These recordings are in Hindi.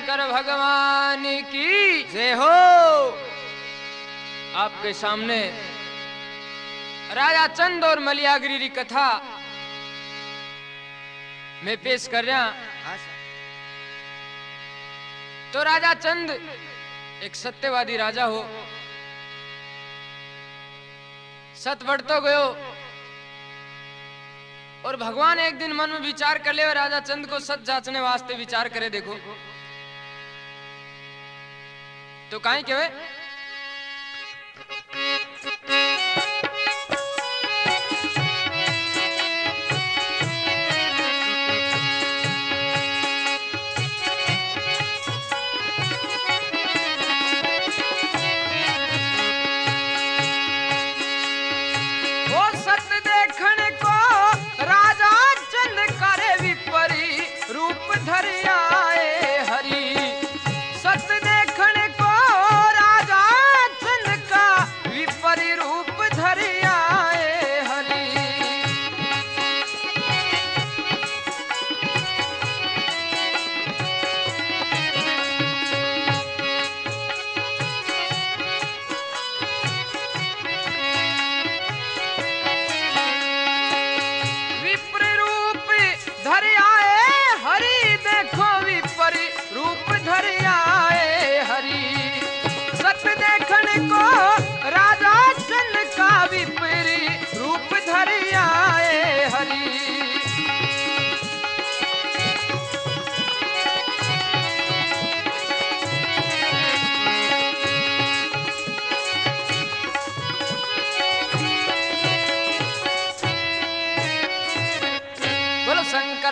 शंकर भगवान की जय हो। आपके सामने राजा चंद और मलियागिरी की कथा मैं पेश कर रहा। तो राजा चंद एक सत्यवादी राजा हो, सत बढ़तो गयो और भगवान एक दिन मन में विचार कर ले और राजा चंद को सत जांचने वास्ते विचार करे। देखो तो काहे केवे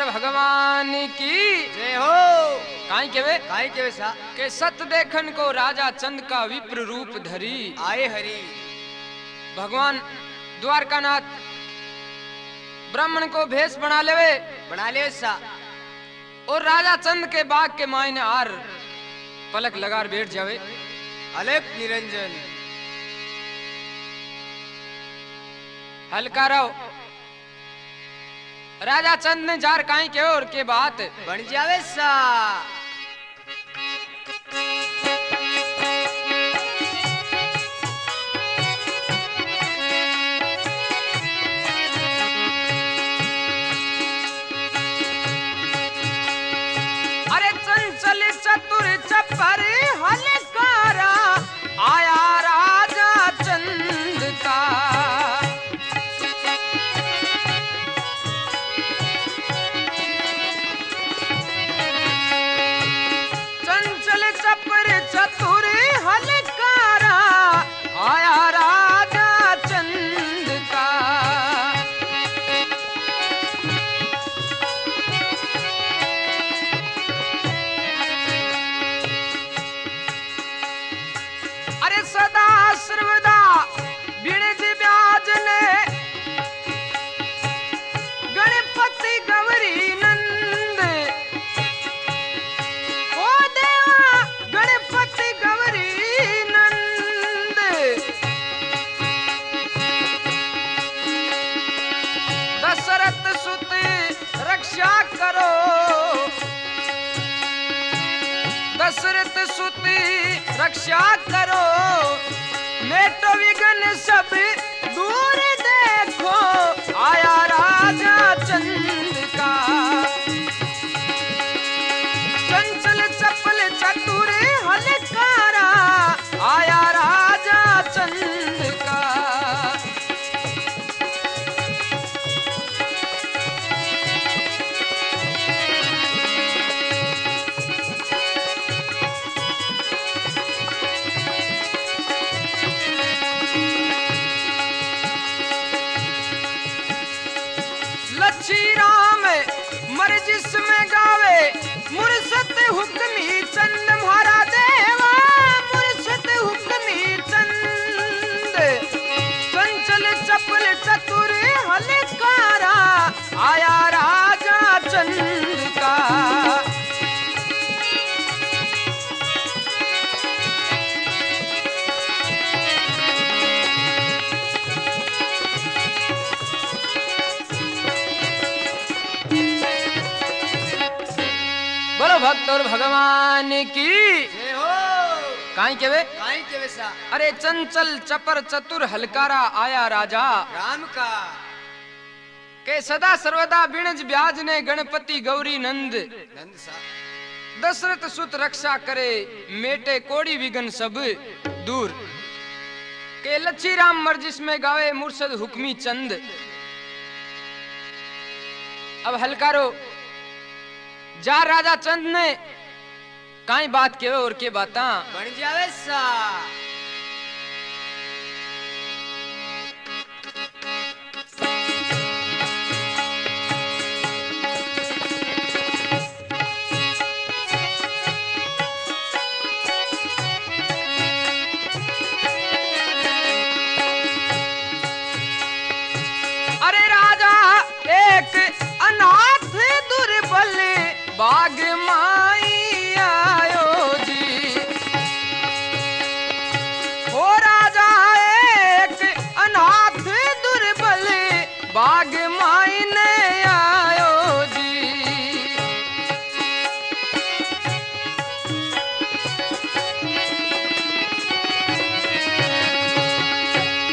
भगवान की जय हो। काई केवे सा के सत देखन को राजा चंद का विप्र रूप धरी आए हरि। भगवान द्वारकानाथ ब्राह्मण को भेष बना ले सा और राजा चंद के बाग के मायने आर पलक लगार बैठ जावे। अलग निरंजन हल्का रहो। राजा चंद ने जार काई के और के बात बन जावे सा। अरे चंचल चतुर चपर हलकारा आया राजा चंद का। चतुर हलकारा आया राजा चंद का। अरे सदा सर्वदा बिणज ब्याज ने गणपति गौरी नंद ओ देवा गणपति गौरी नंद। दशरथ सुत रक्षा करो, दशरथ सुत रक्षा करो, मेटो विघ्न सब दूर देखो आया राजा चंद का। चंचल चपल चतुर हलकारा आया राजा चंद का। लच्छी राम मर जिसमें गावे मुर्शद हुक्मी चंद म्हारा देवा मुर्शद हुक्मी चंद। चंचल चपल चतुर हलकारा आया राजा चंद का। भक्त और भगवान की जय हो। काई केवे काई के वैसा अरे चंचल चपर चतुर हलकारा आया राजा राम का के सदा सर्वदा बिणज ब्याज ने गणपति गौरी नंद नंद सा दशरथ सुत रक्षा करे मेटे कोड़ी विघन सब दूर के लच्छी राम मर्जिस में गावे मुर्शद हुक्मी चंद। अब हलकारो जा राजा चंद ने काई बात के और के बाता बन जावे सा बाग माई आयो जी हो राजा एक अनाथ दुर्बल बाग माई ने आयो जी।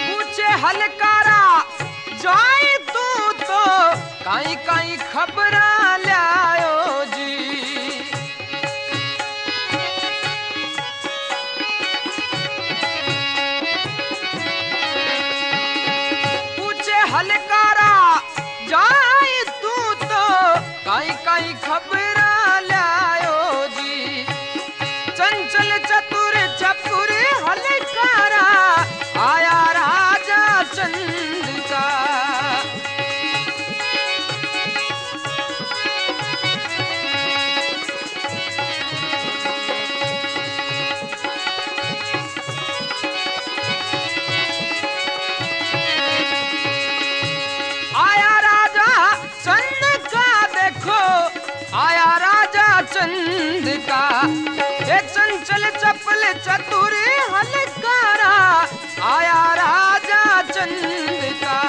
पूछे हलकारा जाए तू तो काई काई खबरा लायो हलकारा जाए तू तो काई काई खबरा लायो जी। चंचल चतुर चपुर हलकारा आया राजा चंद का चंद का ये चंचल चपल चतुर हलकारा आया राजा चंद का।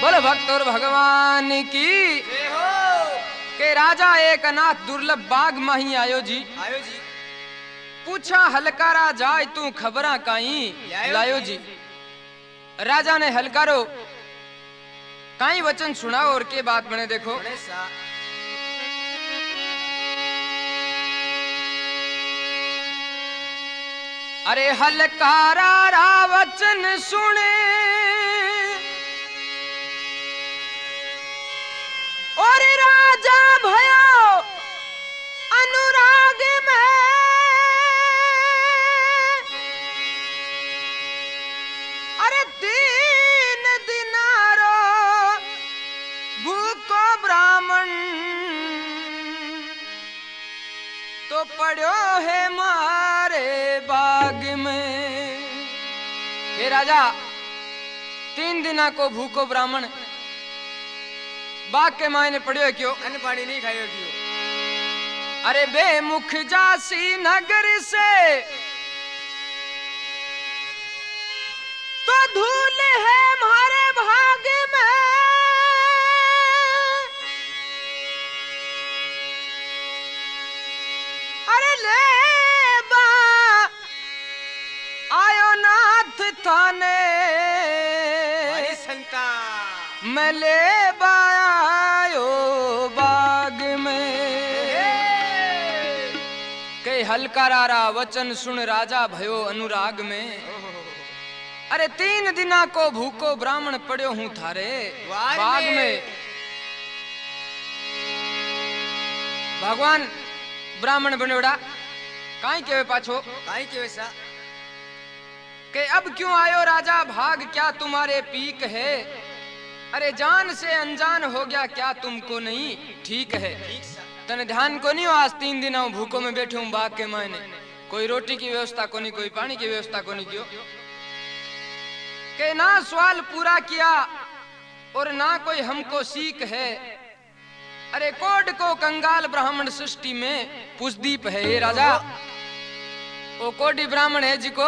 बोलो भक्त और भगवान की के राजा एक अनाथ दुर्लभ बाग माही आयो जी। पूछा हलकारा जाए तू खबरा काई लायो जी। राजा ने हलकारो काई वचन सुनाओ और के बात बने देखो। अरे हलकारा रा वचन सुने और राजा भयो अनुराग में अरे 3 दिनारो भूखो ब्राह्मण तो पड़ो है मारे बाग में। हे राजा 3 दिना को भूखो ब्राह्मण बाग के मायने पड़ियो क्यों अन्न पानी नहीं खायो क्यों। अरे बेमुख जासी नगर से तो धूल है हमारे भाग में। अरे ले बा आयो नाथ थाने संता मैं ले बायो बाग में। के हलकारा वचन सुन राजा भयो अनुराग में। अरे 3 दिना को भूखो ब्राह्मण पड़ो हूं थारे बाग में। भगवान ब्राह्मण बनोड़ा काई के पाछो काई के वैसा के अब क्यों आयो राजा भाग क्या तुम्हारे पीक है। अरे जान से अनजान हो गया क्या तुमको नहीं ठीक है। तने ध्यान को नहीं हो आज 3 दिन भूखों में बैठे हूं बाग के मायने कोई रोटी की व्यवस्था को नहीं कोई पानी की व्यवस्था को नहीं कियो के ना सवाल पूरा किया और ना कोई हमको सीख है। अरे कोड को कंगाल ब्राह्मण सृष्टि में पुष्दीप है ये राजा वो कोटि ब्राह्मण है जिको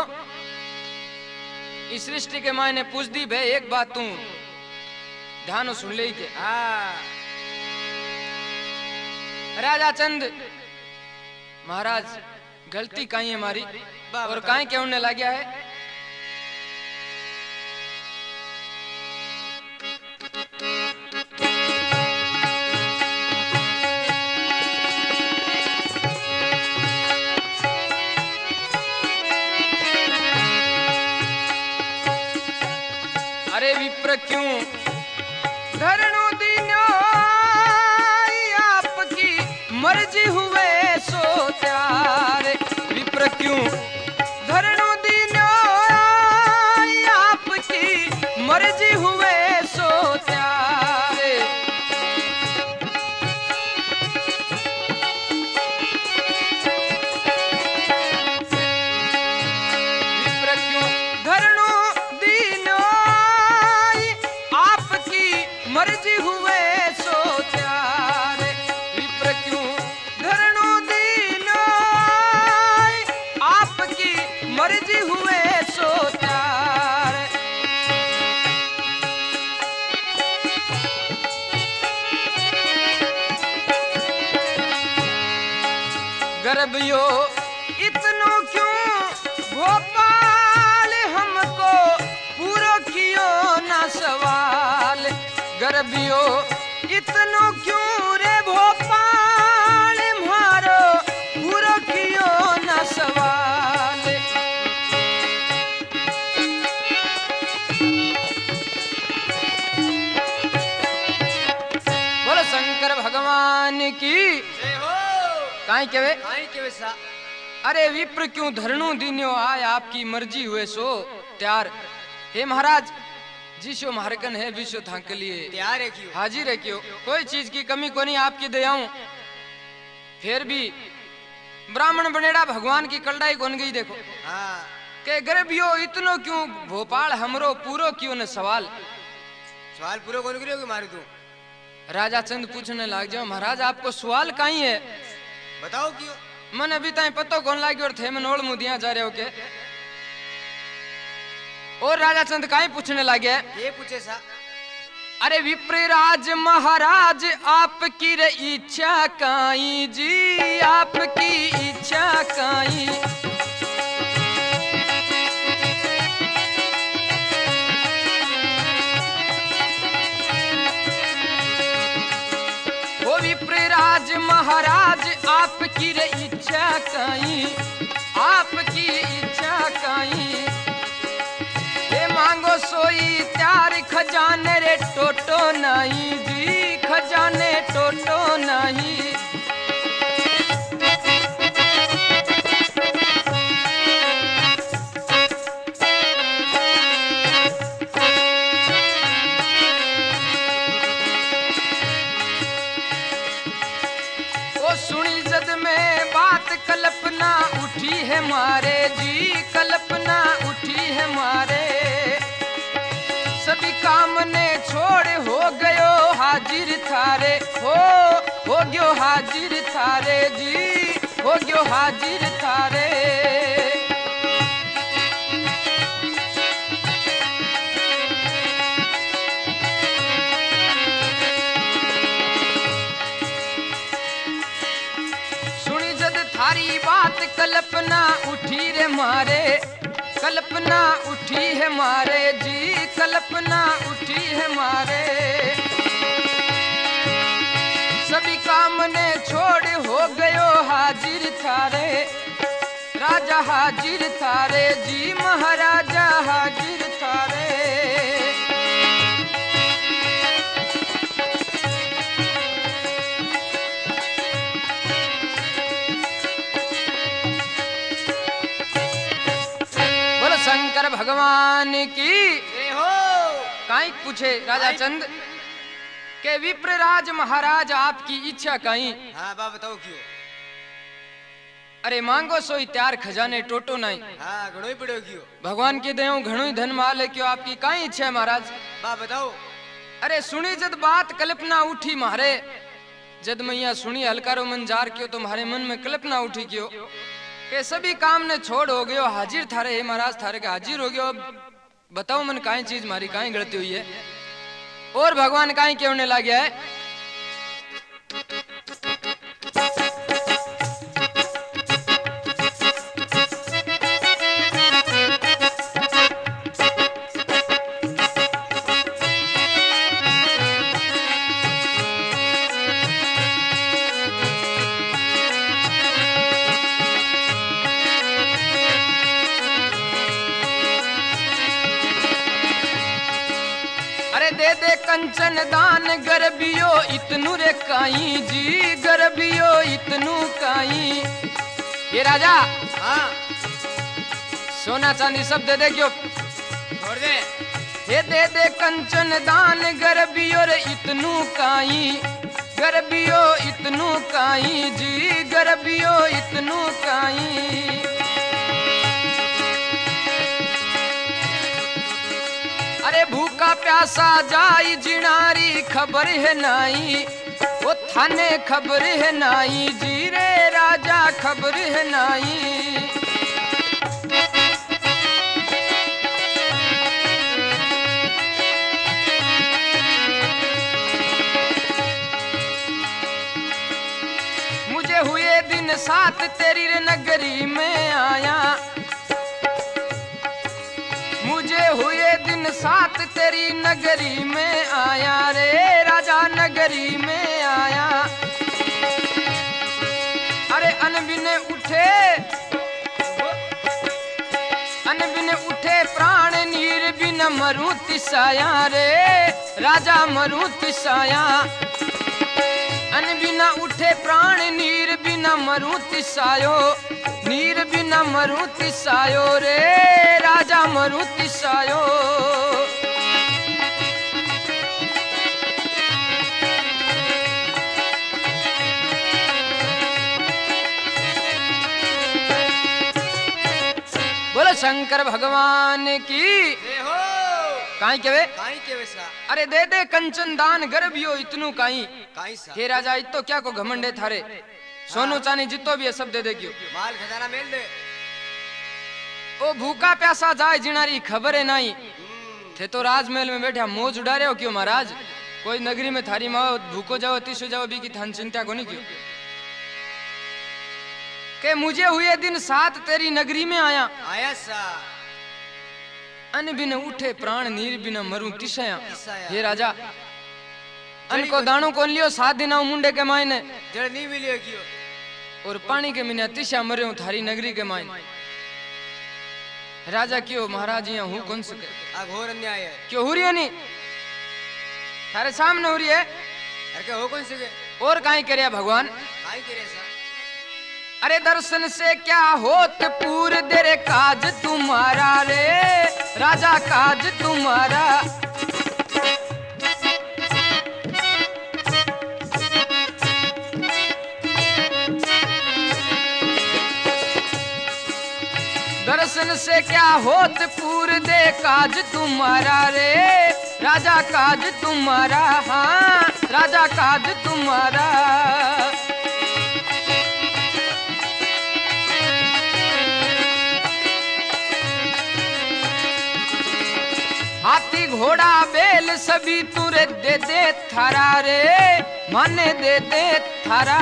इस सृष्टि के मायने पुष्दीप है। एक बात तू ध्यान सुन ले के हाँ राजा चंद महाराज गलती कहीं है हमारी और कहीं क्या उन्हें लग गया है। अरे विप्र क्यों धरणु दीनो आपकी मर्जी हुए सो त्यारे। विप्र क्यों धरणु दीनो आपकी मर्जी हुए सो त्यारे। विप्र क्यों धरणु दीनो मर्जी हुए सो त्यारे। विप्र क्यों धरणु दीनो आपकी मर्जी हुए सो त्यारे। गर्भियो इतनो क्यों भोपाल हमको पूरो कियो ना सवाल। गर्भियो इतनो क्यों रे भोपाल मारो पूरो कियो ना सवाल। बोलो शंकर भगवान की जय हो। काई केवे सा अरे विप्र क्यों धरणु दीन्यो आय आपकी मर्जी हुए सो त्यार। हे महाराज जिसो मारकन है विश्व थांक लिए तैयार है क्यों हाजिर है क्यों कोई चीज की कमी को नहीं आपकी दयाऊं। फिर भी ब्राह्मण बनेड़ा भगवान की कलडाई कौन गई देखो हाँ के गर्भियो इतनो क्यों भोपाल हमरो पूरो क्यों न सवाल। सवाल पूरा कौन करियो मारू तू। राजा चंद पूछने लग जाओ महाराज आपको सवाल कहीं है बताओ क्यों। मन अभी तक पतो कौन लागे और थे मन ओढ़ मुदिया जा रहे हो के और राजा चंद काई पूछने लगे ये पूछे सा। अरे विप्रराज महाराज आपकी रे इच्छा काई जी आपकी इच्छा काई। ओ विप्रराज महाराज आपकी रे इच्छा काई आपकी इच्छा काई। मांगो सोई त्यार खजाने रे टोटो नहीं जी खजाने टोटो नहीं। ओ सुनी जद में बात कल्पना उठी है मारे जी कल्पना उठी है मारे। सभी काम ने छोड़ हो गयो हाजिर थारे हो गयो हाजिर थारे जी हो गयो हाजिर थारे। सुनी जद थारी बात कल्पना उठी रे मारे कल्पना उठी है मारे जी कल्पना उठी है मारे। सभी काम ने छोड़ हो गयो हाजिर थारे राजा हाजिर थारे जी महाराजा हाजिर थारे। बोलो शंकर भगवान की जय हो। काई पूछे राजा चंद के विप्रराज महाराज आपकी इच्छा कहीं। हाँ बा बताओ क्यों। अरे मांगो सोई त्यार खजाने टोटो नहीं। हाँ घणो ही पड़ो क्यों। भगवान की दयाओं घणो ही धन माल है क्यों आपकी काई इच्छा है महाराज। बा बताओ। अरे सुनी जद बात कल्पना उठी मारे जद मैया सुनी हलकारो मन जार क्यों, तुम्हारे मन में कल्पना उठी क्यों के सभी काम ने छोड़ हो गयो, हाजिर थारे हे महाराज, थारे के हाजिर हो गयो। बताओ मन काई चीज मारी काई गलती हुई है, और भगवान काई कहने लग गया है। दे दे कंचन दान गरबियो इतनु रे काई जी, गरबियो इतनु काई। ये राजा हाँ सोना चांदी सब दे दे क्यों, छोड़ दे। ये दे दे कंचन दान गरबियो रे इतनु काई, गरबियो इतनु काई जी, गरबियो इतनु काई। अरे भूखा प्यासा जाई जिनारी खबर है नाई, वो थाने खबर है नाई जी रे राजा खबर है नाई। मुझे हुए दिन साथ तेरी रे नगरी में आया, मुझे हुए दिन साथ तेरी नगरी में आया रे राजा नगरी में आया। अरे अनबिने उठे प्राण नीर बिन मरू तिसाया रे राजा मरू तिसाया। अनबिना उठे प्राण नीर बिना मरू तिसायो, नीर बिना मरू तिसायो रे राजा मरू तिसायो। बोलो शंकर भगवान की हो काई केवे, काई के वैसा। अरे दे दे कंचन दान गरबियो इतनु काई। काई सा हे राजा इतो क्या को घमंडे थारे, सोनू चांदी जितो भी है सब दे दे क्यों। माल खजाना मेल दे। ओ भूखा प्यासा जाए जिनारी खबर है नहीं, थे तो राजमहल में बैठा मौज उड़ा रहे हो क्यों महाराज। कोई नगरी में थारी माओ भूखो जाओ तीसो जाओ भी की थान चिंता को नहीं क्यों। के मुझे हुए दिन साथ तेरी नगरी में आया, आया सा अन बिन उठे प्राण नीर बिन मरू तिसाया। तिसाया। हे राजा अन को दाणो कौन लियो 7 दिन मुंडे के मायने, जड़ नहीं मिलियो क्यों, और पानी के मिने तिशा मरे हूं थारी नगरी के मायने। राजा क्यों महाराज यहाँ हूँ कौन सके, आ घोर अन्याय है। क्यों हो रही है नहीं थारे सामने हो रही है। अरे क्या हो कौन सके, और काई करे भगवान। काई करे सा। अरे दर्शन से क्या होत पूर देरे काज तुम्हारा रे राजा काज तुम्हारा। दर्शन से क्या होत पूर दे काज तुम्हारा रे राजा काज तुम्हारा। हाँ राजा काज तुम्हारा। हाथी घोड़ा बेल सभी तुरे दे दे थारा रे माने दे दे थारा।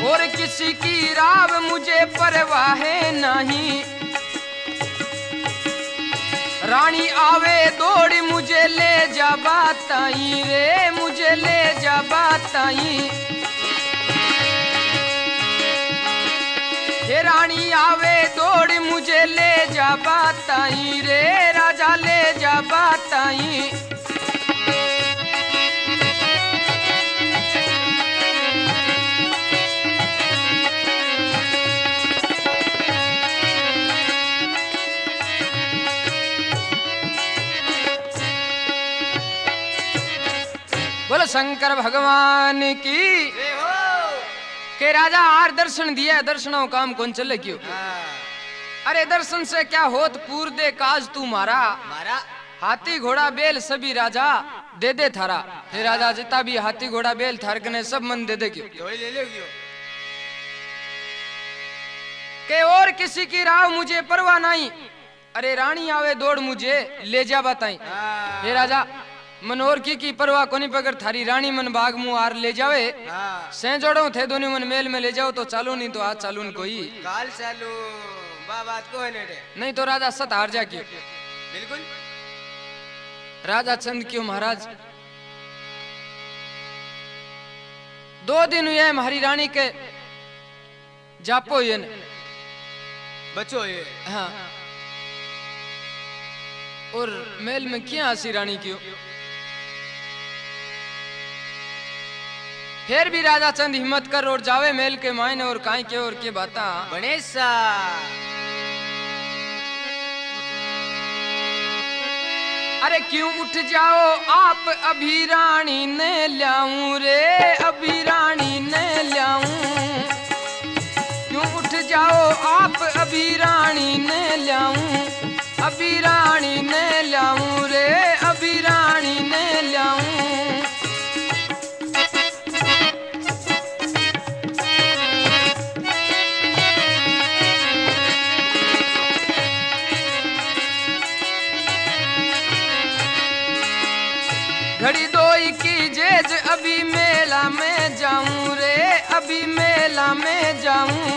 और किसी की राव मुझे परवाह नहीं, रानी आवे दौड़ी मुझे ले जा बताई रे मुझे ले जा बताई। हे रानी आवे दौड़ी मुझे ले जा बताई रे राजा ले जा बताई। बोलो शंकर भगवान की जय हो। के राजा आर दर्शन दिया दर्शनों काम कौन चले क्यों। अरे दर्शन से क्या होत पूर दे काज तू मारा। मारा हाथी घोड़ा बेल सभी राजा दे दे थारा। हे राजा जितना भी हाथी घोड़ा बैल थार कने सब मन दे दे क्यों जोड़ी ले ले क्यों? के और किसी की राव मुझे परवाह नहीं। अरे रानी आवे दौड़ मुझे ले जा बताई। हाँ। हे राजा मनोर की परवाह कोनी पगर थारी रानी मन बाग मुंह आर ले जावे। हाँ। से जोड़ो थे दोनों मन मेल में ले जाओ तो चालू नहीं तो आज चालू न कोई काल चालू बात को है नेटे। नहीं तो राजा सत हार जा क्यों। बिल्कुल। राजा चंद क्यों महाराज 2 दिन हुए हमारी रानी के जापो ये ने। बच्चों ये हाँ और मेल में क्या हसी रानी क्यों। फिर भी राजा चंद हिम्मत कर और जावे मेल के मायने और काई के और के बाता बने सा। अरे क्यों उठ जाओ आप अभी रानी ने लाऊं रे अभी रानी ने लाऊं। क्यों उठ जाओ आप अभी रानी ने लाऊं अभी रानी ने लाऊं रे अभी रानी ने लाऊं। घड़ी दोई की जेज अभी मेला में जाऊं रे अभी मेला में जाऊं।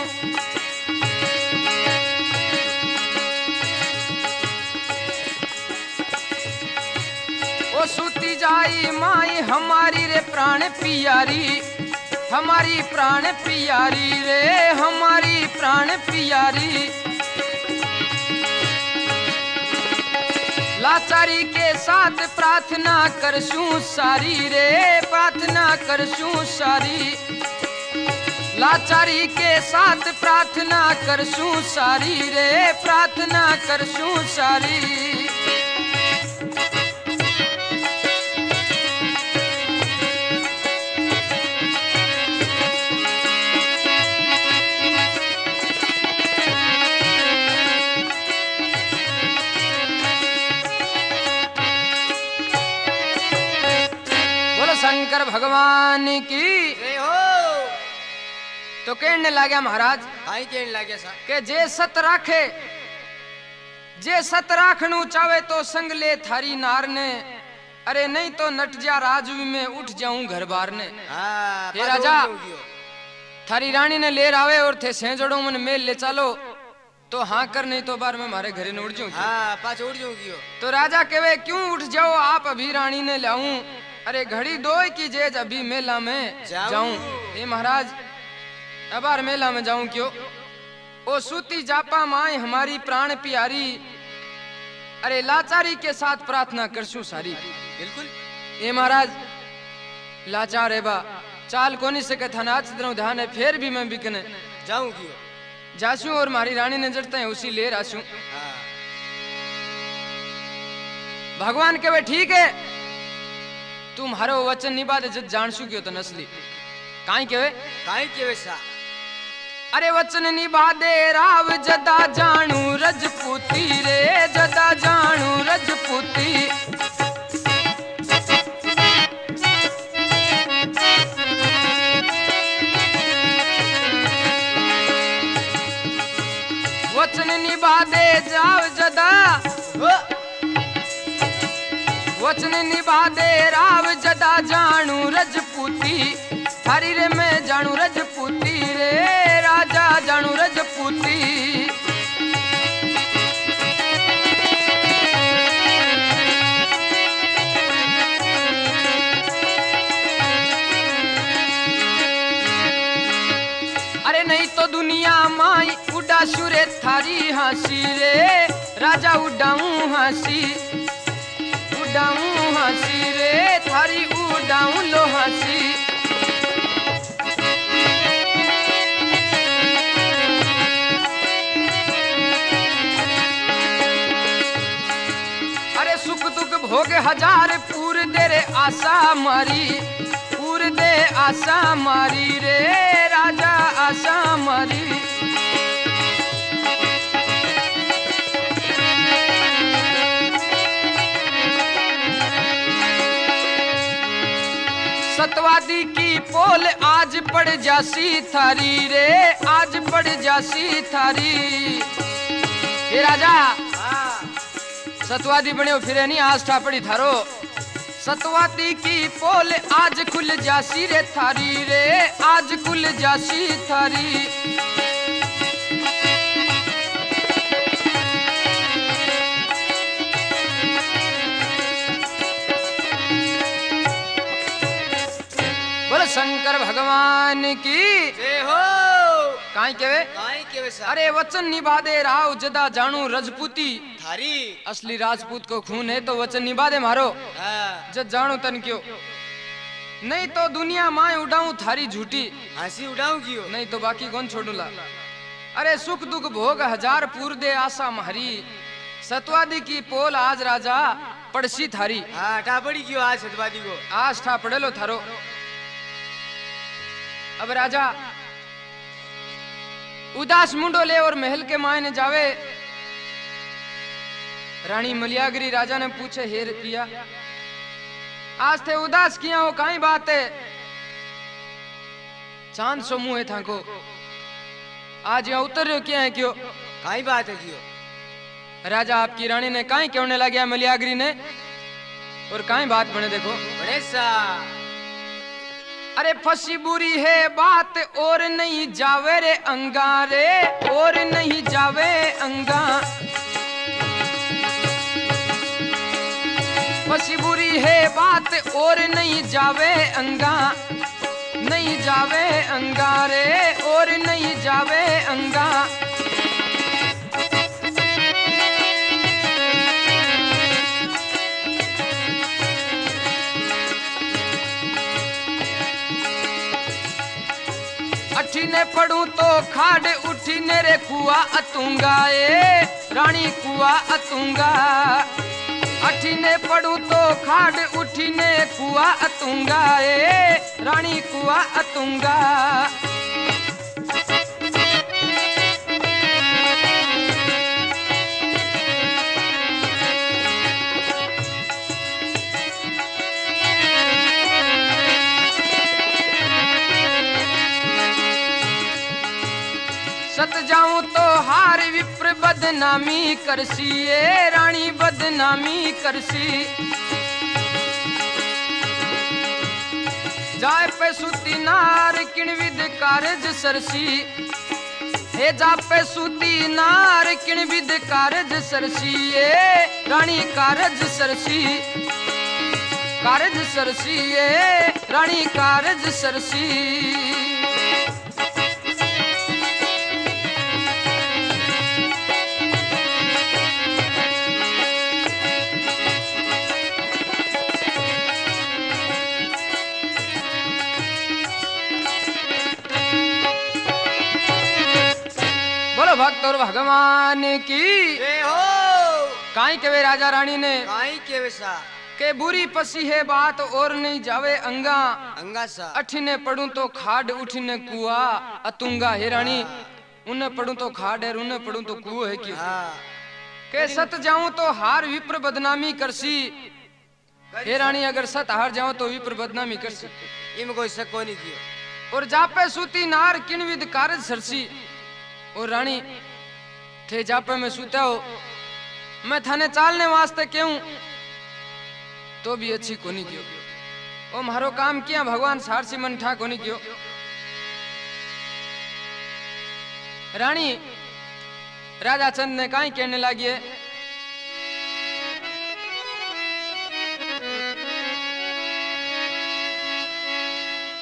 ओ सूती जाई माई हमारी रे प्राण पियारी हमारी प्राण पियारी रे हमारी प्राण पियारी। लाचारी के साथ प्रार्थना करसूं सारी रे प्रार्थना करसूं सारी। लाचारी के साथ प्रार्थना करसूं सारी रे प्रार्थना करसूं सारी। शंकर भगवान की जय हो। तो कहने लगा महाराज आई कहने लगे सा के जे सत राखे जे सत राखनु चावे तो संग ले थारी नार ने। अरे नहीं तो नट जा राजवी में उठ जाऊं घर बार ने। हाँ। हे राजा थारी रानी ने ले आवे और थे सेजड़ो मन मेल ले चालो तो हाँ कर नहीं तो बार में मारे घरे न उड़ जाऊं। हाँ पाछ उड़ जाऊं क्यों। तो राजा कहे क्यों उठ जाओ आप अभी रानी ने लाऊं। अरे घड़ी दोई की जेज अभी मेला में जाऊं। ए महाराज अबार मेला में जाऊं क्यों। ओ सूती जापा माई हमारी प्राण प्यारी। अरे लाचारी के साथ प्रार्थना करसूं सारी। बिल्कुल। ए महाराज लाचार है बा चाल कोनी से कथा नाच दरो ध्यान है फिर भी मैं बिकने जाऊं क्यों। जासूं और मारी रानी ने जड़ते हैं उसी ले रासूं। हाँ। भगवान कहे ठीक है तुम हरो वचन निभादे जब जानसू क्यों तो नस्ली काई के वैसा। अरे वचन निभादे राव जदा जानू रजपूती रे जदा जानू रजपूती। वचन निभादे जाव जदा वचन निभादे राव जदा जानू रजपूती। हरी रे मैं जानू रजपूती रे राजा जानू रजपूती। अरे नहीं तो दुनिया माई उड़ा सुरे थारी हंसी रे राजा उड़ाऊं हंसी उड़ाऊं हंसी रे थारी उड़ाऊं लो हंसी। अरे सुख दुख भोग हजार पूर दे रे आशा मारी पूर दे आशा मारी रे राजा आशा मारी। सतवादी की पोल आज पड़ जासी थारी रे, आज पड़ जासी थारी। हे राजा हाँ सतवादी बने फिरे नहीं आस्था पड़ी थारो। सतवादी की पोल आज खुल जासी रे थारी रे, आज खुल जासी थारी। बोलो शंकर भगवान की जय हो। काई केवे काई केवे सा। अरे वचन निभादे राव जदा जानू रजपूती। थारी असली राजपूत को खून है तो वचन निभादे मारो। हाँ जद जानू तन क्यों, नहीं तो दुनिया माए उड़ाऊं थारी झूठी, हंसी उड़ाऊं क्यों। नहीं तो बाकी कौन छोड़ूला। अरे सुख दुख भोग हजार पूर दे आशा मारी, सतवादी की पोल आज राजा पड़सी थारी। हाँ हटा पड़ी क्यों आज सतवादी को। आज ठा पड़ेलो थारो। अब राजा उदास मुंडो ले और महल के मायने जावे। रानी मलियागरी राजा ने पूछे, हे पिया आज थे उदास किया हो, काई बात है। चांद सो मुंह है था को, आज यहाँ उतर रहे हो क्या है क्यों। काई बात है क्यों। राजा आपकी रानी ने काई कहने लगा मलियागरी ने, और काई बात बने देखो। बड़े सा अरे फंसी बुरी है बात और नहीं जावे रे अंगारे, और नहीं जावे अंगा। फंसी बुरी है बात और नहीं जावे अंगा, नहीं जावे अंगारे, और नहीं जावे अंगा। अठीने पढ़ू तो खाड़ उठीने रे कुआ अतूंगा, ए रानी कुआ अतूंगा। अठीने पढ़ू तो खाड़ उठीने कुआ अतूंगा, ए रानी कुआ अतूंगा। सत जाऊं तो हार विप्र बदनामी करसी, ए रानी बदनामी करसी। जाए पे सुती नार किण विद कारज सरसी, हे जा पे सुती नार किण विद कारज सरसी, ए रानी कारज सरसी। कारज सरसी, ए रानी कारज सरसी। भक्त और भगवान की जय हो। काई केवे राजा रानी ने, काई केवे सा। के बुरी पसी है बात और नहीं जावे अंगा। अंगा सा अठीने पढ़ू तो खाड़ उठीने कुआ अतुंगा। हे रानी उन्हें पढ़ू तो खाड़ है, उन्हें पढ़ू तो कुआ है क्यों। हाँ के सत जाऊं तो हार विप्र बदनामी करसी। हे रानी अगर सत हार जाऊं तो विप्र बदनामी करसी, इनमें कोई शक नहीं किया। और जापे सूती नार किन विद कारज सरसी। और रानी थे जापे में सूता हो, मैं थाने चालने वास्ते क्यों तो भी अच्छी कोनी क्यों। ओ मारो काम किया भगवान सारसी मन ठा कोनी क्यों। रानी राजा चंद ने काई कहने लगी है,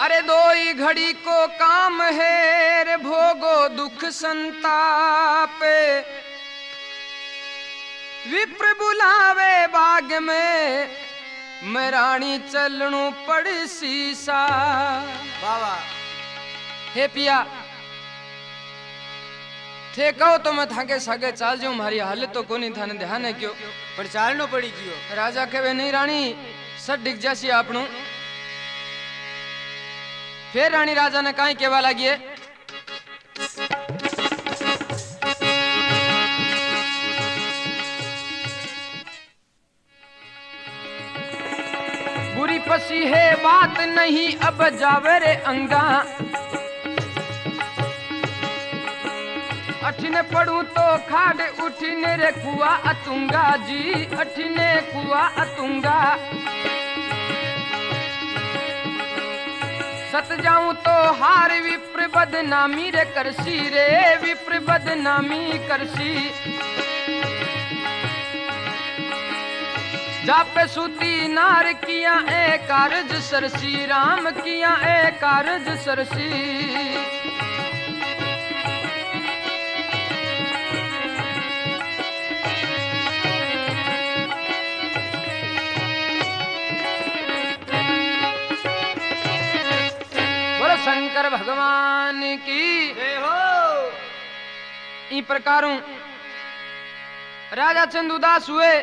अरे दो ही घड़ी को काम है रे भोगो दुख संताप। विप्र बुलावे बाग में मैं रानी चलनू पड़ सीसा। बाबा हे पिया थे कहो तो मैं थाके सागे चाल जाऊं, मारी हालत तो कोनी थाने ध्यान है क्यों। पर चालनो पड़ी क्यों। राजा कहे नहीं रानी सट डिग जासी आपनू। फिर रानी राजा ने काई केवा लगी है, बुरी पसी है बात नहीं अब जावे रे अंगा। अठिने पढ़ू तो खाड़ उठिने रे कुआ अतुंगा जी, अठिने कुआ अतुंगा। सत जाऊं तो हार विप्र बदनामी रे करसी रे, विप्र बदनामी करसी। जापे सूती नार किया ए कारज सरसी, राम किया ए कारज सरसी। बोलो शंकर भगवान की जय हो। ई प्रकारों राजा चंद उदास हुए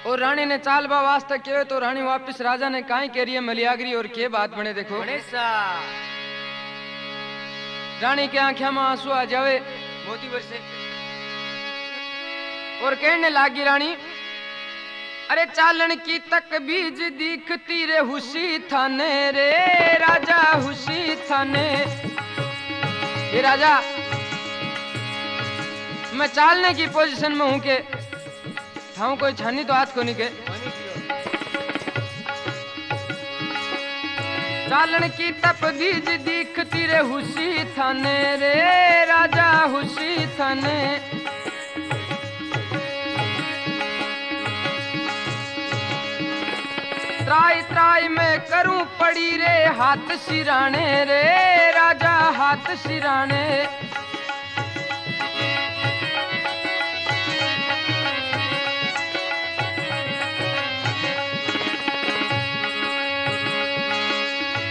और रानी ने चालबा वास्ते कहे तो रानी वापिस राजा ने काई कह रही है मलियागरी और के बात बने देखो। रानी के आंखों में आंसू आ जावे मोती बरसे और कहने लागी रानी, अरे चालन की तक बीज दिखती रे हुसी थाने रे राजा, हुसी थाने। ये राजा मैं चालने की पोजीशन में हूं के थाऊ कोई छानी तो हाथ को नहीं के। चालन की तप बीज दिखती रे हुसी थाने रे राजा, हुसी थाने। त्राई त्राई में करूं पड़ी रे हाथ सिराने रे राजा, हाथ सिराने।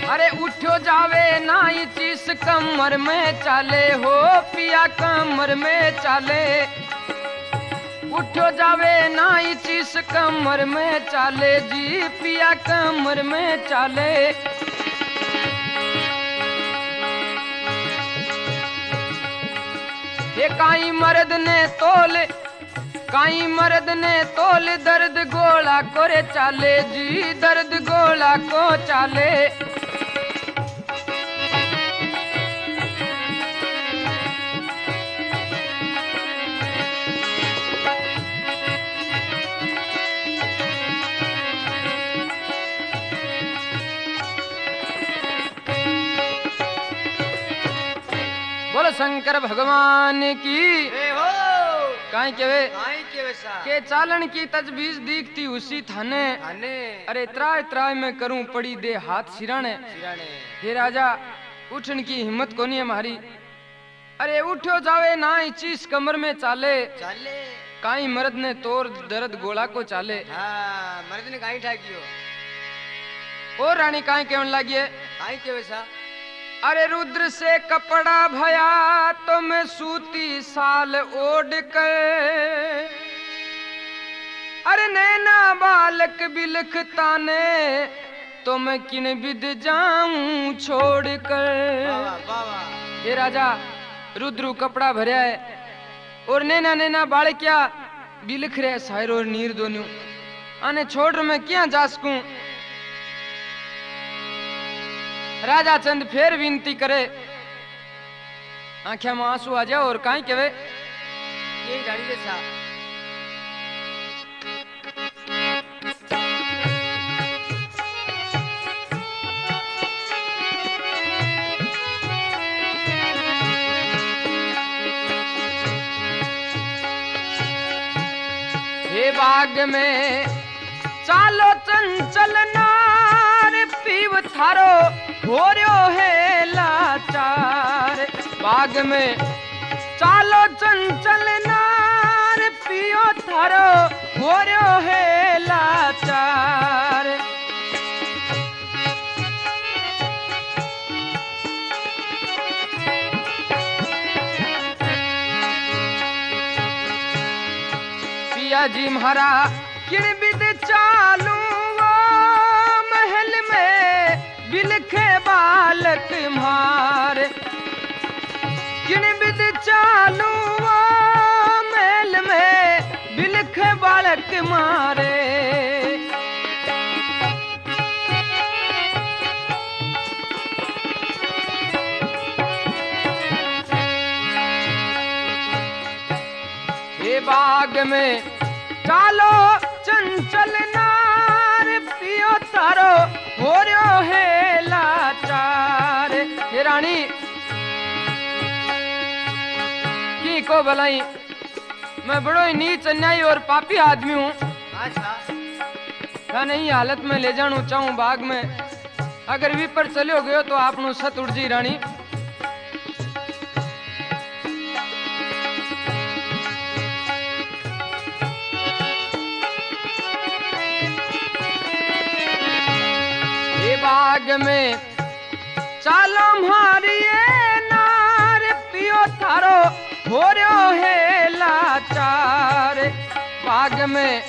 अरे उठो जावे ना ये चीज कमर में चाले हो पिया, कमर में चाले। उठो जावे ना ये चीज कमर में चाले जी, पिया कमर में चाले। ये काई मर्द ने तोल, काई मर्द ने तोल दर्द गोला करे चाले जी, दर्द गोला को चाले। बोलो शंकर भगवान की जय हो। काई केवे के चालन की तजवीज दिखती उसी थाने। अरे त्राय त्राय में करूं पड़ी दे हाथ सिराने। हे राजा उठन की हिम्मत कोनी है हमारी। अरे उठो जावे ना चीज कमर में चाले, चाले। काई मर्द ने तोर दर्द गोला को चाले। हाँ, मर्द ने काई ठाकियो और रानी काई कहने लगी है, काई के वैसा। अरे रुद्र से कपड़ा भया तो मैं सूती साल ओढ़ कर। अरे नैना बालक बिलखता ने तो मैं किन विद जाऊं छोड़ कर। ये राजा रुद्र कपड़ा भरया है और नैना नैना बालक्या बिलख रहे सायर और नीर दोनों आने छोड़ मैं क्या जा सकूं। राजा चंद फिर विनती करे, आंखें में आंसू आ जाओ और काई कहे ये गाड़ी जैसा। हे बाग में चालो चंचल नार पीव थारो हो रयो है लाचार। बाग में चालो चंचल नार पियो थारो हो रयो है लाचार। पिया जी म्हारा किण बिद चालू महल में बिलखे बालक मार। किण बिद चालू महल में बिलखे बालक मारे। बाग में चालो चंचल नार पियो तारो हो रयो है लाचार। हे रानी की को भलाई मैं बड़ो ही नीच अन्यायी और पापी आदमी हूँ। था नहीं हालत में ले जाना चाहूँ बाग में, अगर भी पर चलो गयो तो आपनु सत उड़ जी रानी। ये बाग में चालो मारी नार पियो थारो हो रयो है लाचार। बाग में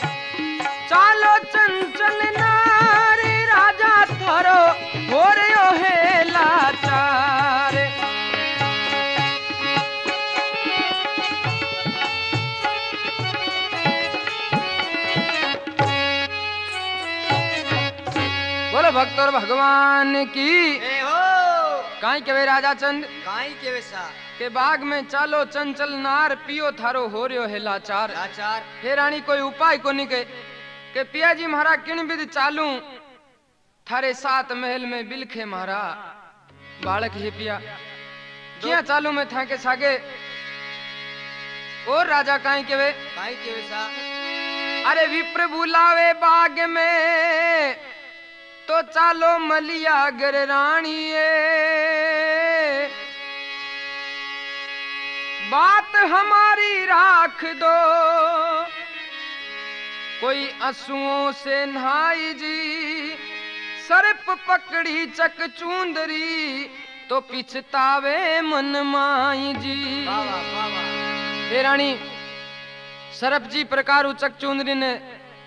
चालो चंचल नारी राजा थारो हो रयो है लाचार। बोलो भक्त और भगवान की काई के वे राजा चंद काई के वैसा के बाग में चालो चंचल नार पियो थारो हो रयो है लाचार। लाचार हे रानी कोई उपाय कोनी के पिया जी महारा किन विध चालू थारे सात महल में बिलखे महारा बालक हे पिया किया चालू में था के सागे और राजा काई के वैसा। अरे विप्र बुलावे बाग में तो चालो मलिया गर रानिए बात हमारी राख दो कोई आंसुओं से नहाई जी सर्प पकड़ी चक चूंदरी तो पिछतावे मन माई जी। हे रानी सर्प जी प्रकार उचक चूंदरी ने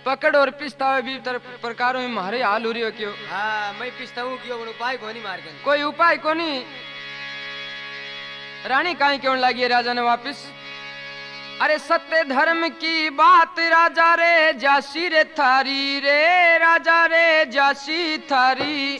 पकड़ और पिछतावे भी प्रकारों में मारे हाल हो रही हो क्यों। हाँ मैं पिछताऊं क्यों उपाय कोनी मार के कोई उपाय कोनी। रानी काई क्यों लगी राजा ने वापिस। अरे सत्य धर्म की बात राजा रे जासी रे थारी रे राजा रे जासी थारी।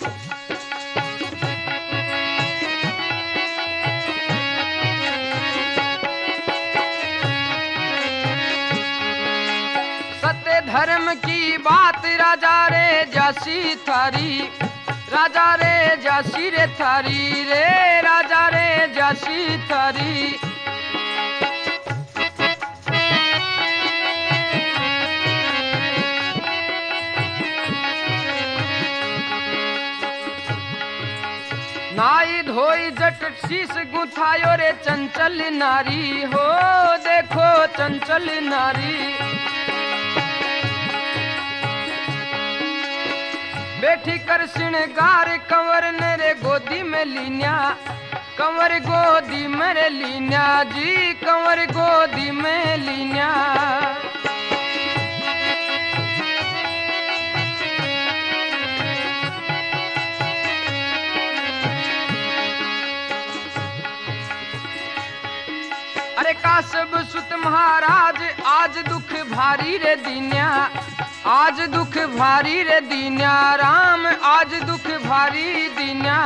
सत्य धर्म की बात राजा रे जासी थारी राजा रे जासी रे थारी रे राजा रे जासी थारी। नाई धोई जट शीस गुथायो रे चंचल नारी हो देखो चंचल नारी। बैठी कर श्रृंगार कंवर ने रे गोदी में लीन्या कंवर गोदी में रे लीन्या जी कंवर गोदी में लीन्या। अरे कासब सुत महाराज आज दुख भारी रे दीन्या आज दुख भारी रे दीन्या राम आज दुख भारी दीन्या।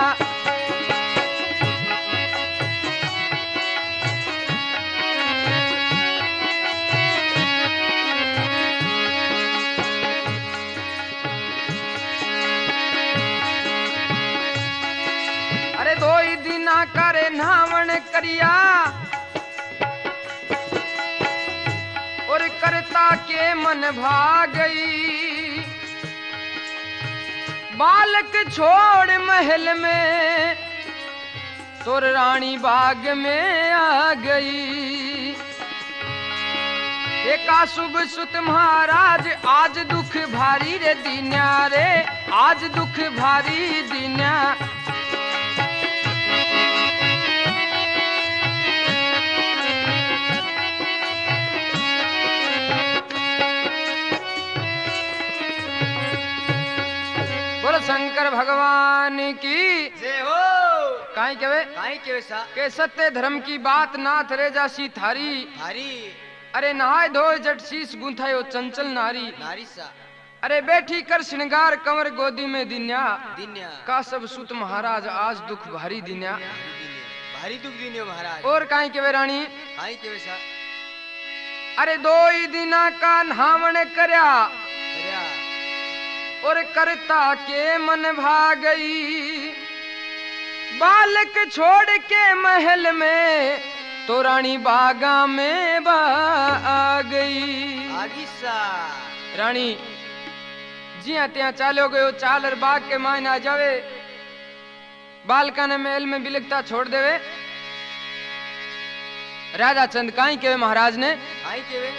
अरे दो ही दिना करे नावण करिया और करता के मन भागई बालक छोड़ महल में तोर रानी बाग में आ गई। एका शुभ सुत महाराज आज दुख भारी रे दीन्या रे आज दुख भारी दीन्या। शंकर भगवान की जय हो। काई के सा के सत्य धर्म की बात नाथ रे जासी थारी थारी। अरे नहाय धोए जट शीस गुंथायो चंचल नारी नारी सा। अरे बैठी कर श्रृंगार कंवर गोदी में दिन्या दिन्या का सब सुत महाराज आज दुख भारी दिन्या भारी दुख दिन्यो महाराज। और काई के वे रानी काई के सा अरे दो ही दिना का नहावण करया करया और करता के मन भागई। बालक छोड़ के महल में तो रानी बागा में आ गई। आगी सा रानी जिया त्या चालो गयो चालर बाग के मायने आ जावे। बालका ने महल में बिलकता छोड़ देवे। राजा चंद काई के महाराज ने आई केवे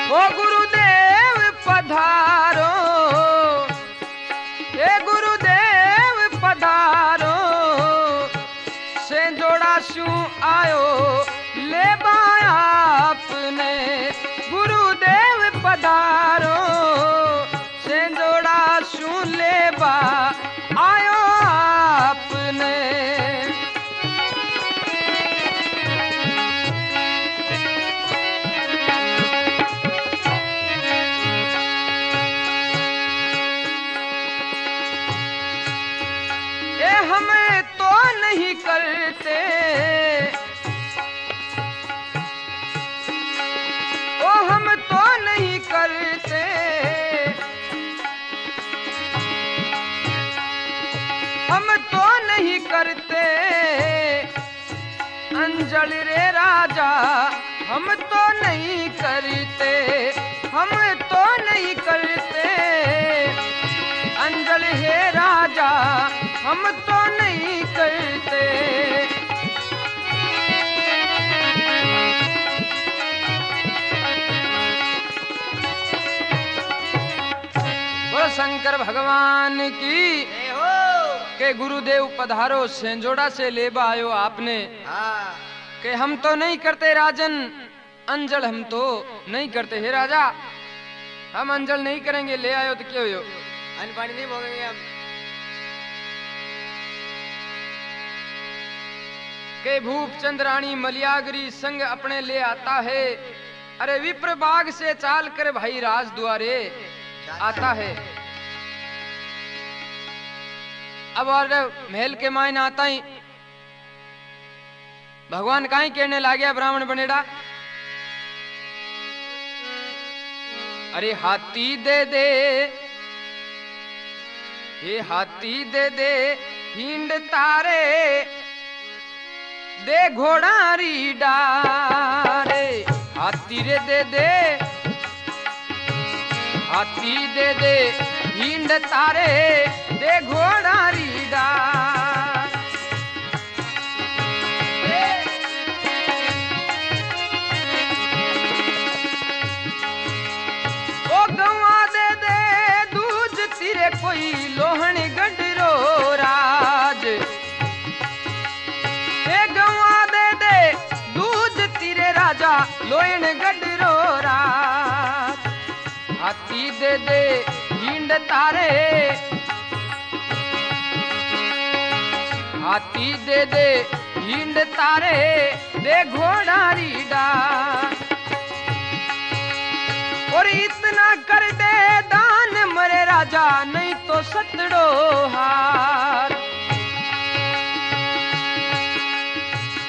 ओ गुरुदेव पधारो, हे गुरुदेव पधारो, से जोड़ा शू आयो ले बाया आपने। गुरुदेव पधारो, से जोड़ा शू ले बा आयो आपने। हमें तो नहीं करते, ओ हम तो नहीं करते, हम तो नहीं करते अंजल रे राजा, हम तो नहीं करते, हम तो नहीं करते अंजल हे राजा, हम तो नहीं करते। बोलो शंकर भगवान की के गुरुदेव पधारो, सेंजोड़ा से लेबा आयो आपने। हाँ के हम तो नहीं करते राजन अंजल, हम तो नहीं करते हे राजा, हम अंजल नहीं करेंगे। ले आयो तो क्यों हो, अन्न पानी नहीं भोगेंगे हम। के भूपचंद रानी मलियागरी संग अपने ले आता है। अरे विप्र बाग से चाल कर भाई राज द्वारे आता है। अब और महल के मायने आता ही भगवान काई कहने लाग्या ब्राह्मण बनेड़ा, अरे हाथी दे दे, ये हाथी दे दे हिंड तारे, दे घोड़ा री डारे। हाथी रे दे दे, हाथी दे दे हिंड तारे, दे घोड़ा री डार। ओ गवा दे दे दूज तिरे कोई लोहन गडरो राज। राजा लोयन गडरो रात, हाथी दे दे हिंड तारे, हाथी दे दे हिंड तारे, दे घोड़ा री डार। और इतना कर दे दान मरे राजा, नहीं तो सतड़ो हार।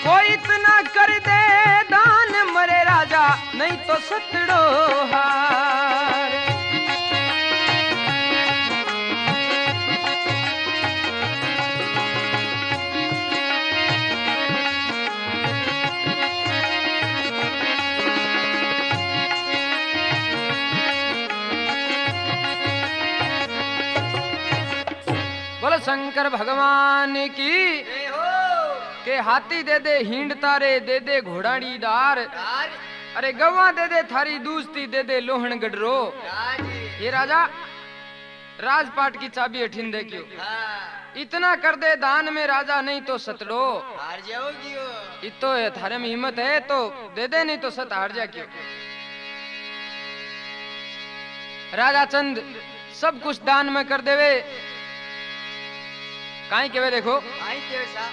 कोई इतना कर दे दान मरे राजा, नहीं तो सतड़ो हार। शंकर भगवान की जय हो के हाथी दे दे हिंड तारे दे दे घोड़ाड़ी डार यार अरे गवा दे दे थारी दूसती दे दे लोहन गडरो। जी ये राजा राजपाट की चाबी अठिन दे क्यों हाँ इतना कर दे दान में राजा नहीं तो सतड़ो। हार जाओगी वो इतो है थारे में हिम्मत है तो दे दे नहीं तो सत हार जा क्यों। राजा चंद सब कुछ दान में कर देवे काई केवे देखो आई के सा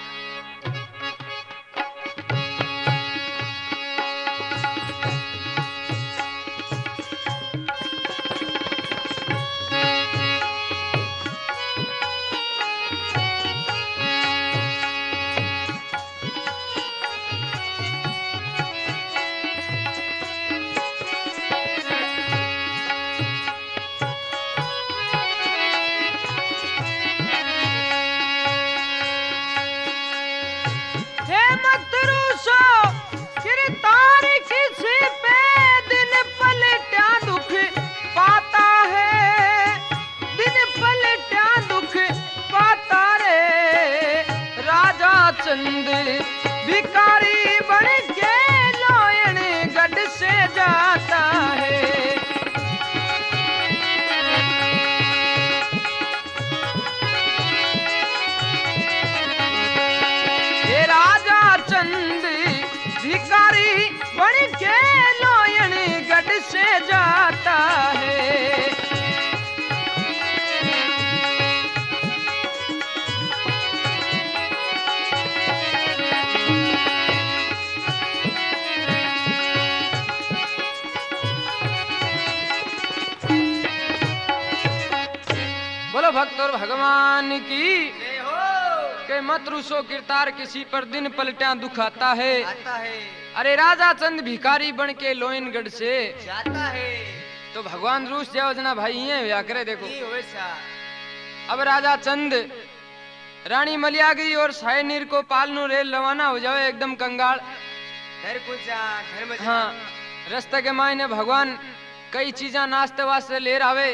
चंद भिकारी बन के लोयन गढ़ से जाता है। ये राजा चंद भिकारी बन के लोयन गढ़ से जाता है। बोलो भक्त और भगवान की जय हो के मत रुसो किरतार किसी पर दिन पलटा दुख आता है। आता है अरे राजा चंद भिखारी बन के लोइनगढ़ से जाता है तो भगवान रूस जाओ जना भाई ये व्या करे देखो। ये वैसा अब राजा चंद रानी मलियागिरी और सायनीर को पालनू रेल रवाना हो जावे एकदम कंगाल। घर पूछा घर में हाँ रास्ते के मायने भगवान कई चीजा नाश्ते वास्ते ले आवे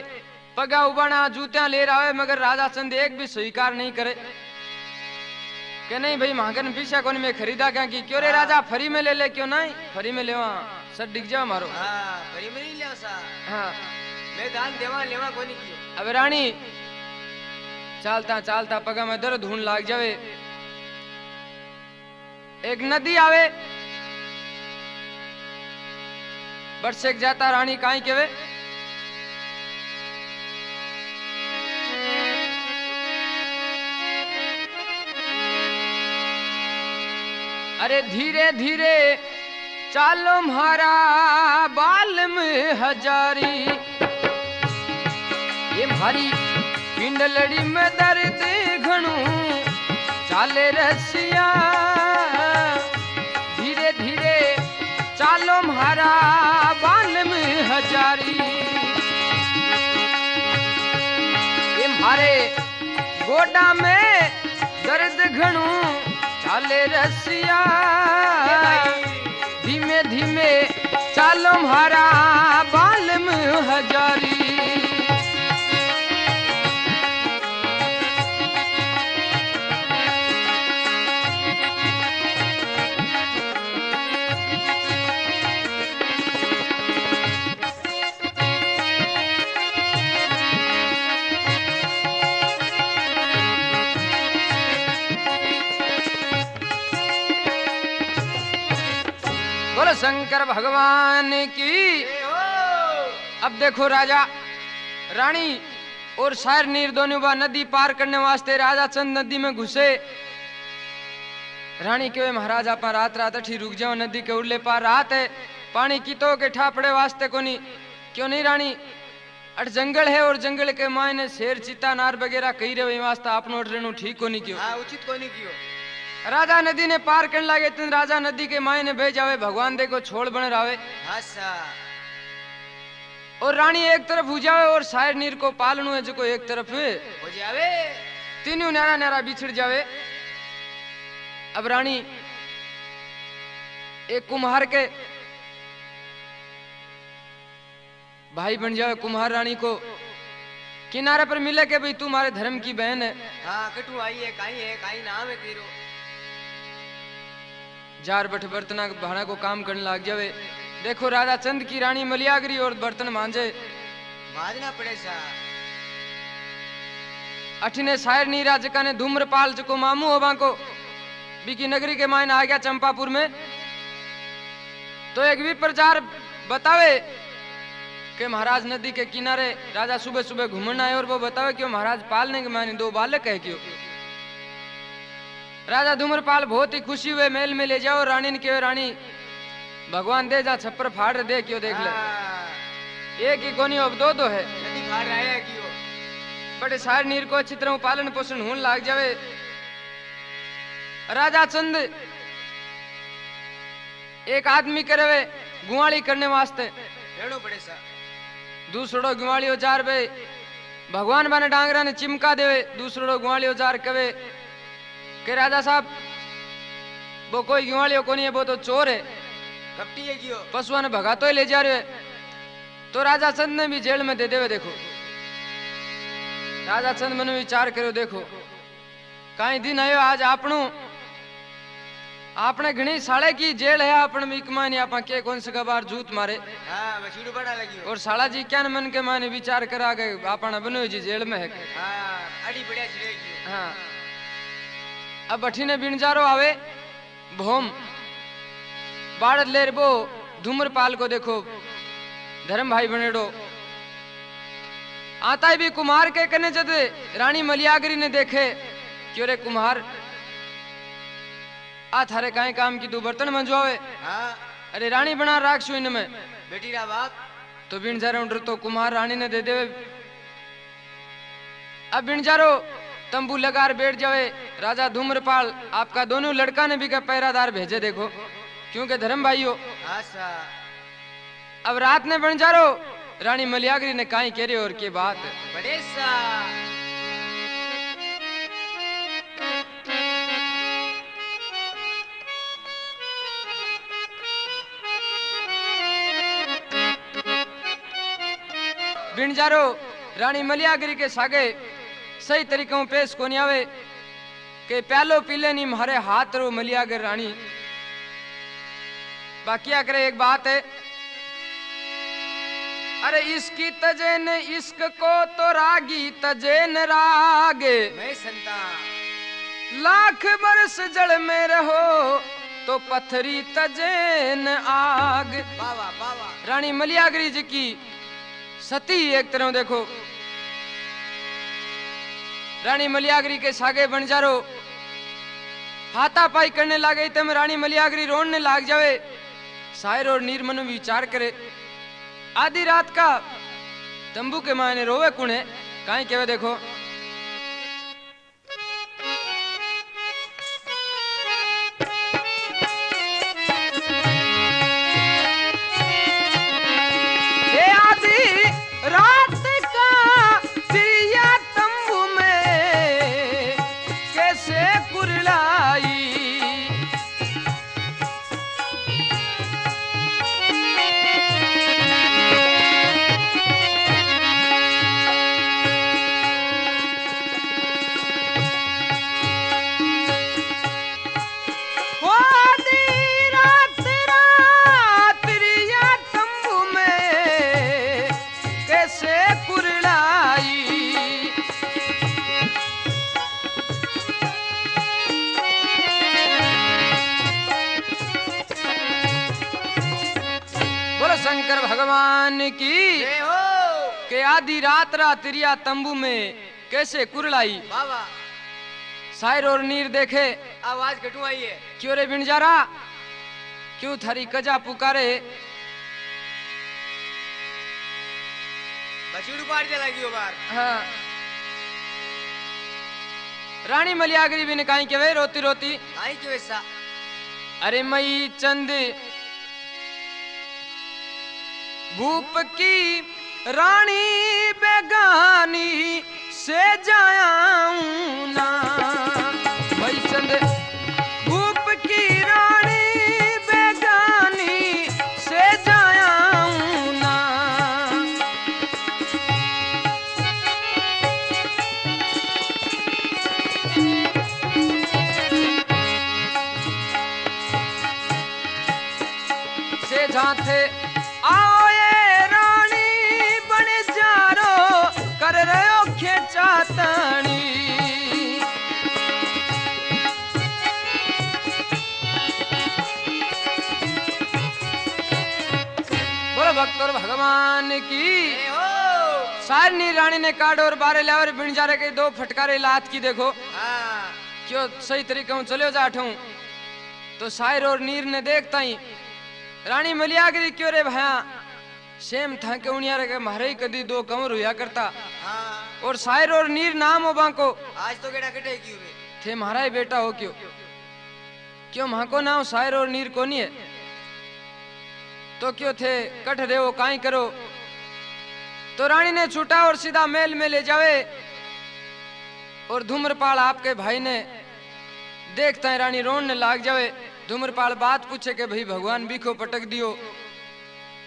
पगा उबाना जूतियां ले आवे मगर राजा चंद एक भी स्वीकार नहीं करे कि नहीं भाई महागन पीछा कोनी में खरीदा क्या की क्यों रे राजा फ्री में ले क्यों नहीं फ्री में लेवा सर डिग जाओ मारो। हाँ बड़ी बड़ी ले सा हाँ मैं दान देवा लेवा कोनी कियो। अब रानी चालता चालता पगा में दर्द ढूंढ लाग जावे एक नदी आवे बरसेक जाता रानी काई केवे अरे धीरे धीरे चालो म्हारा बालम हजारी ये म्हारी पिंडलड़ी में दर्द घणू चाले रसिया धीरे धीरे चालो म्हारा बालम हजारी ये म्हारे गोडा में दर्द घणू चाले रसिया धीमे धीमे चालो म्हारा बालम हजारी। बोलो शंकर भगवान की। अब देखो राजा रानी और शायर नीर दोनों बा नदी पार करने वास्ते राजा चंद नदी में घुसे। रानी के महाराज आप रात रात अठी रुक जाओ नदी के उरले पार रात है पानी की तो के ठापड़े वास्ते कोनी क्यों नहीं रानी अट जंगल है और जंगल के मायने शेर चीता नार वगैरह कही रहे वास्ते आपनो रहनु ठीक कोनी क्यों। हाँ उचित कोनी कियो। राजा नदी ने पार करने लगे तो राजा नदी के मायने बह जावे भगवान देखो छोड़ बन रावे अच्छा और रानी एक तरफ हो जावे और शायर नीर को पालनू है जो एक तरफ हो जावे तीनों नारा नारा बिछड़ जावे। अब रानी एक कुम्हार के भाई बन जावे कुम्हार रानी को किनारे पर मिले के भाई तू हमारे धर्म की बहन है। हाँ कटू आई है काई नाम है तेरो। जार बठ बर्तना भाड़ा को काम करने लग जावे। देखो राजा चंद की रानी मलियागरी और बर्तन मांझे माजना पड़े सा। अठिने शायर नीरा जका ने धूम्रपाल जको मामू होबा को बीकी नगरी के मायने आ गया चंपापुर में। तो एक भी प्रचार बतावे कि महाराज नदी के किनारे राजा सुबह सुबह घूमने आए और वो बतावे कि महाराज पालने के मायने 2 बालक है क्यों। राजा धूम्रपाल बहुत ही खुशी हुए महल में ले जाओ रानी ने कहो रानी भगवान दे जा छप्पर फाड़ दे क्यों देख ले। एक ही कोनी अब 2 है नदी फाड़ रहा है क्यों। बड़े शायर नीर को अच्छी तरह पालन पोषण होने लग जावे। राजा चंद एक आदमी करे गुआली करने वास्ते रेड़ो पड़े सा। दूसरो गुआली औजार बे भगवान बाने डांगरा ने चिमका देवे। दूसरो गुआली औजार कवे के राजा साहब वो कोई गुआलियो को नहीं है वो तो चोर है कपटी है क्यों। पशुओं ने भगा तो ही ले जा रहे है। तो राजा चंद ने भी जेल में दे देवे। देखो राजा चंद मन विचार करो देखो कई दिन आयो आज आपने घनी साले की जेल है अपन मीक माने आपा के कौन से बार जूत मारे। हाँ बछड़ू बड़ा लगी और साला जी क्या मन के माने विचार करा गए आपना बनो जी जेल में है। हाँ अड़ी बढ़िया छिड़े क्यों। हाँ अब अठीने बिनजारो आवे भोम बाड़द लेर बो धूम्रपाल को देखो धर्म भाई बनेडो आता भी कुमार के कने जद रानी मलियागरी ने देखे क्यों रे कुमार आ थारे काई काम की तू बर्तन मंजवावे। हाँ अरे रानी बना राखशु इनमें बेटी रा बाप। तो बिनजारो डर तो कुमार रानी ने दे देवे। अब बिनजारो तंबू लगार बैठ जावे। राजा धूम्रपाल आपका दोनों लड़का ने भी का पहरादार भेजे देखो क्योंकि धर्म भाई हो। आशा अब रात ने बिनजारो रानी मलियागरी ने काई कह रही और के बात बड़े सा। बिनजारो रानी मलियागरी के सागे सही तरीकों पेश को नहीं आवे के प्यालो पीले नहीं मारे हाथ रो मलियागर रानी बाकिया करे। एक बात है अरे इसकी तजे ने इश्क को तो रागी तजे न रागे मैं संता लाख बरस जड़ में रहो तो पत्थरी तजे न आग। बाबा बाबा रानी मलियागरी जी की सती एक तरह देखो रानी मलियागरी के सागे बंजारो हाथापाई करने लगे तब रानी मलियागरी रोने लाग जावे। शायर और नीरमनु विचार करे आधी रात का तंबू के मायने रोवे कुणे काई केवे देखो रात का दिया तंबू में कैसे कुरलाई। शंकर भगवान की के आधी रात रात्रिया तंबू में कैसे कुरलाई। बाबा शायर और नीर देखे आवाज कटू आई है क्यों रे बिनजारा क्यों थारी कजा पुकारे। बछड़ू पाड़ जा लगी हो बार। हाँ रानी मलियागरी भी ने काई के रोती रोती आई क्यों ऐसा। अरे मई चंद भूप की रानी बेगानी से जाऊं ना। मई चंद भूप की रानी बेगानी से जाऊं ना। थे आओ ये रानी बने जारो कर रहो खेचा तानी। बोलो भक्त और भगवान की। ए हो सारनी रानी ने काट और बारे ले और बिन जा रहे के दो फटकारे लात की देखो हाँ क्यों सही तरीके हूँ चलो जाठू तो शायर और नीर ने देखता ही रानी मलियागिरी क्यों रे भया सेम था के उनिया रे मारे कदी दो कमर हुआ करता हाँ और शायर और नीर नाम हो बांको आज तो केड़ा कटे क्यों बे थे मारा ही बेटा हो क्यों क्यों मां को नाम शायर और नीर को नहीं है तो क्यों थे कट रहे हो काई करो तो रानी ने छूटा और सीधा महल में ले जावे और धूम्रपाल आपके भाई ने देखता है रानी रोने लाग जावे। धूम्रपाल बात पूछे के भाई भगवान बीखो पटक दियो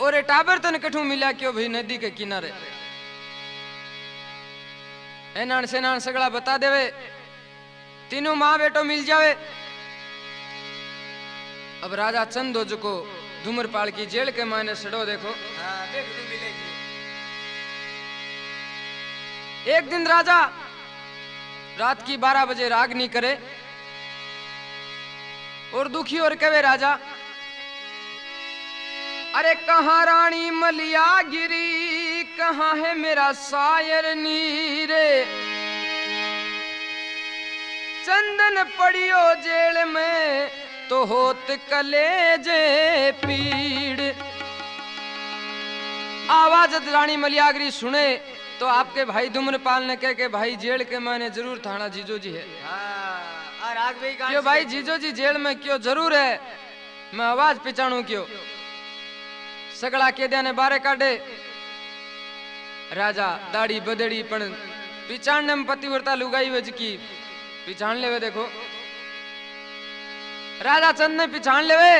और ए टाबर तन कठू मिला क्यों भाई नदी के किनारे एनान सेनान सगड़ा बता देवे तीनों माँ बेटो मिल जावे। अब राजा चंद हो को धूम्रपाल की जेल के मायने सड़ो देखो। हाँ देख तू मिलेगी एक दिन राजा रात की 12 बजे रागनी करे और दुखी और कहे राजा अरे कहाँ रानी मलिया गिरी कहाँ है मेरा शायर नीरे चंदन पड़ियो जेल में तो होत कलेजे पीड़। आवाज रानी मलियागिरी सुने तो आपके भाई धूम्रपाल ने कह के भाई जेल के माने जरूर थाना जीजो जी है। हाँ और आग भी क्यों भाई जीजो जी जेल में क्यों जरूर है मैं आवाज पिछाणू क्यों सगड़ा केद्या ने बारे काटे राजा दाढ़ी बदेड़ी पण पिछाणने में पतिव्रता लुगाई हुए की पिछाण लेवे देखो राजा चंद ने पिछाण लेवे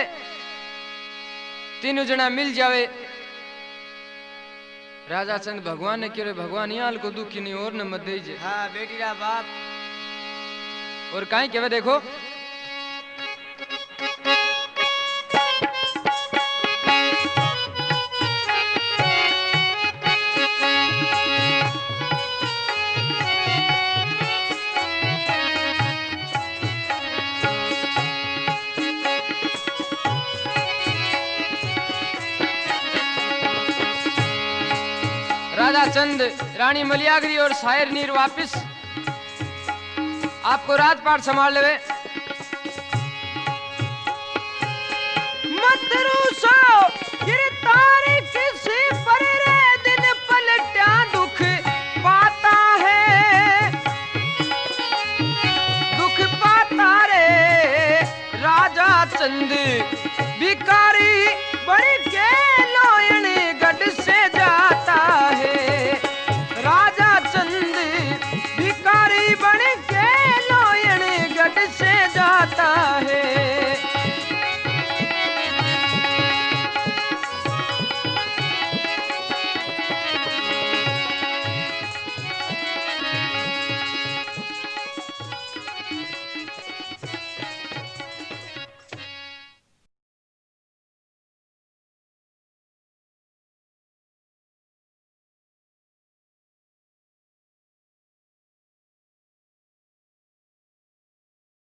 तीनों जना मिल जावे। राजा चंद भगवान ने क्यों भगवान यहाँ को दुखी नहीं और न मत दीजिए। हाँ बेटी रा बाप और काई कहवे देखो राजा चंद रानी मलियागिरी और शायर नीर वापिस आपको राजपाट संभाल लेवे। मत रूसो